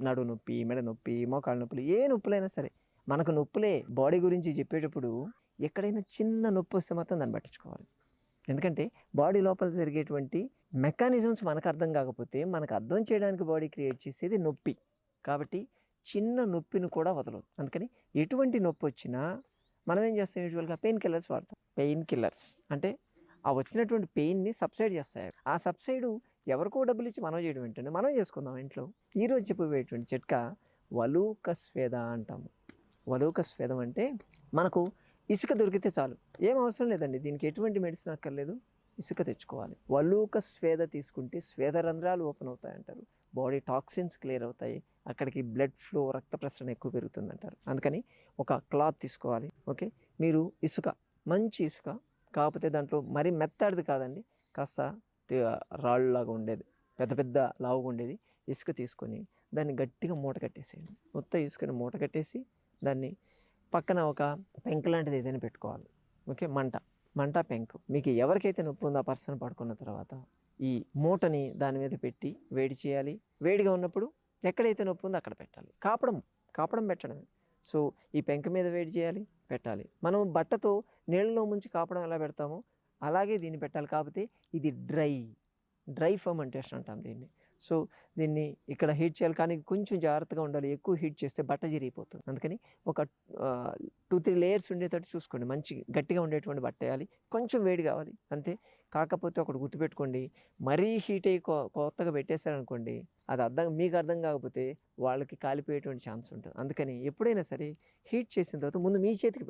నడు నొప్పి, మెడ నొప్పి, మోకాళ్ళ నొప్పులు, ఏ నొప్పులైనా సరే మనకు నొప్పులే. బాడీ గురించి చెప్పేటప్పుడు ఎక్కడైనా చిన్న నొప్పి వస్తే మాత్రం దాన్ని పట్టించుకోవాలి. ఎందుకంటే బాడీ లోపల జరిగేటువంటి మెకానిజమ్స్ మనకు అర్థం కాకపోతే మనకు అర్థం చేయడానికి బాడీ క్రియేట్ చేసేది నొప్పి. కాబట్టి చిన్న నొప్పిని కూడా వదలదు. అందుకని ఎటువంటి నొప్పి వచ్చినా మనం ఏం చేస్తాం, యూజువల్గా పెయిన్ కిల్లర్స్ వాడతాం. పెయిన్ కిల్లర్స్ అంటే ఆ వచ్చినటువంటి పెయిన్ని సబ్సైడ్ చేస్తాయి. ఆ సబ్సైడు ఎవరికో డబ్బులు ఇచ్చి మనం చేయడం ఏంటంటే మనం చేసుకుందాం ఇంట్లో. ఈరోజు చెప్పబోయేటువంటి చిట్కా వలూక స్వేద అంటాము. వలూక స్వేదం అంటే మనకు ఇసుక దొరికితే చాలు, ఏం అవసరం లేదండి, దీనికి ఎటువంటి మెడిసిన్ అక్కర్లేదు, ఇసుక తెచ్చుకోవాలి. వలూక స్వేద తీసుకుంటే స్వేద రంధ్రాలు ఓపెన్ అవుతాయి అంటారు, బాడీ టాక్సిన్స్ క్లియర్ అవుతాయి, అక్కడికి బ్లడ్ ఫ్లో, రక్త ప్రసరణ ఎక్కువ పెరుగుతుంది అంటారు. అందుకని ఒక క్లాత్ తీసుకోవాలి. ఓకే, మీరు ఇసుక, మంచి ఇసుక కాకపోతే దాంట్లో మరీ మెత్తడిది కాదండి, కాస్త రాళ్ళలాగా ఉండేది, పెద్ద పెద్ద లావుగా ఉండేది ఇసుక తీసుకొని దాన్ని గట్టిగా మూట కట్టేసేయండి. మొత్తం ఇసుకని మూట కట్టేసి దాన్ని పక్కన ఒక పెంకు లాంటిది ఏదైనా పెట్టుకోవాలి. ఓకే, మంట పెంకు, మీకు ఎవరికైతే నొప్పి ఉందో ఆ పర్సన్ పడుకున్న తర్వాత ఈ మూటని దాని మీద పెట్టి వేడి చేయాలి. వేడిగా ఉన్నప్పుడు ఎక్కడైతే నొప్పి ఉందో అక్కడ పెట్టాలి. కాపడం పెట్టడమే. సో ఈ పెంక మీద వేడి చేయాలి, పెట్టాలి. మనం బట్టతో నీళ్ళలో ముంచి కాపడం ఎలా పెడతామో అలాగే దీన్ని పెట్టాలి. కాకపోతే ఇది డ్రై ఫర్మెంటేషన్ అంటాం దీన్ని. సో దీన్ని ఇక్కడ హీట్ చేయాలి, కానీ కొంచెం జాగ్రత్తగా ఉండాలి. ఎక్కువ హీట్ చేస్తే బట్ట జరిగిపోతుంది. అందుకని ఒక 2-3 లేయర్స్ ఉండేటట్టు చూసుకోండి. మంచి గట్టిగా ఉండేటువంటి బట్ట వేయాలి, కొంచెం వేడి కావాలి అంతే. కాకపోతే ఒకటి గుర్తుపెట్టుకోండి, మరీ హీట్ అయ్యి కొత్తగా పెట్టేశారనుకోండి, అది మీకు అర్థం కాకపోతే వాళ్ళకి కాలిపోయేటువంటి ఛాన్స్ ఉంటుంది. అందుకని ఎప్పుడైనా సరే హీట్ చేసిన తర్వాత ముందు మీ చేతికి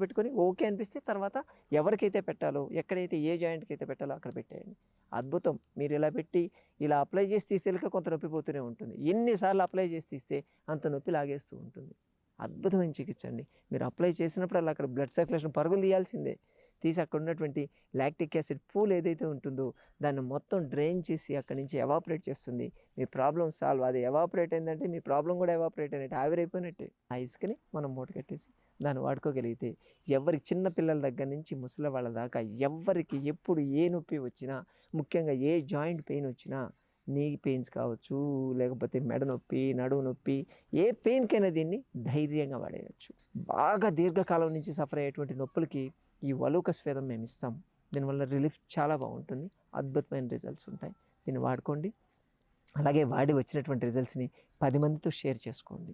పెట్టుకొని ఓకే అనిపిస్తే తర్వాత ఎవరికైతే పెట్టాలో, ఎక్కడైతే ఏ జాయింట్కి అయితే పెట్టాలో అక్కడ పెట్టేయండి. అద్భుతం. మీరు ఇలా పెట్టి ఇలా అప్లై చేసి తీసేలాక కొంత నొప్పి పోతూనే ఉంటుంది. ఎన్నిసార్లు అప్లై చేసి తీస్తే అంత నొప్పి లాగేస్తూ ఉంటుంది. అద్భుతమైన చికిత్స అండి. మీరు అప్లై చేసినప్పుడు అలా అక్కడ బ్లడ్ సర్క్యులేషన్ పరుగులు తీయాల్సిందే. తీసి అక్కడ ఉన్నటువంటి లాక్టిక్ యాసిడ్ పూల్ ఏదైతే ఉంటుందో దాన్ని మొత్తం డ్రైన్ చేసి అక్కడి నుంచి ఎవాపరేట్ చేస్తుంది. మీ ప్రాబ్లం సాల్వ్. అది ఎవాపరేట్ అయిందంటే మీ ప్రాబ్లం కూడా ఎవాపరేట్ అయినట్టే, ఆవిరైపోయినట్టే. ఆ ఇసుకని మనం మూట కట్టేసి దాన్ని వాడుకోగలిగితే ఎవరికి, చిన్న పిల్లల దగ్గర నుంచి ముసలి వాళ్ళ దాకా ఎవరికి ఎప్పుడు ఏ నొప్పి వచ్చినా, ముఖ్యంగా ఏ జాయింట్ పెయిన్ వచ్చినా, నీ పెయిన్స్ కావచ్చు, లేకపోతే మెడ నొప్పి, నడుము నొప్పి, ఏ పెయిన్కైనా దీన్ని ధైర్యంగా వాడేయచ్చు. బాగా దీర్ఘకాలం నుంచి సఫర్ అయ్యేటువంటి నొప్పులకి ఈ వలూక స్వేదం మేము ఇస్తాం. దీనివల్ల రిలీఫ్ చాలా బాగుంటుంది, అద్భుతమైన రిజల్ట్స్ ఉంటాయి. దీన్ని వాడుకోండి. అలాగే వాడి వచ్చినటువంటి రిజల్ట్స్ని 10 మందితో షేర్ చేసుకోండి.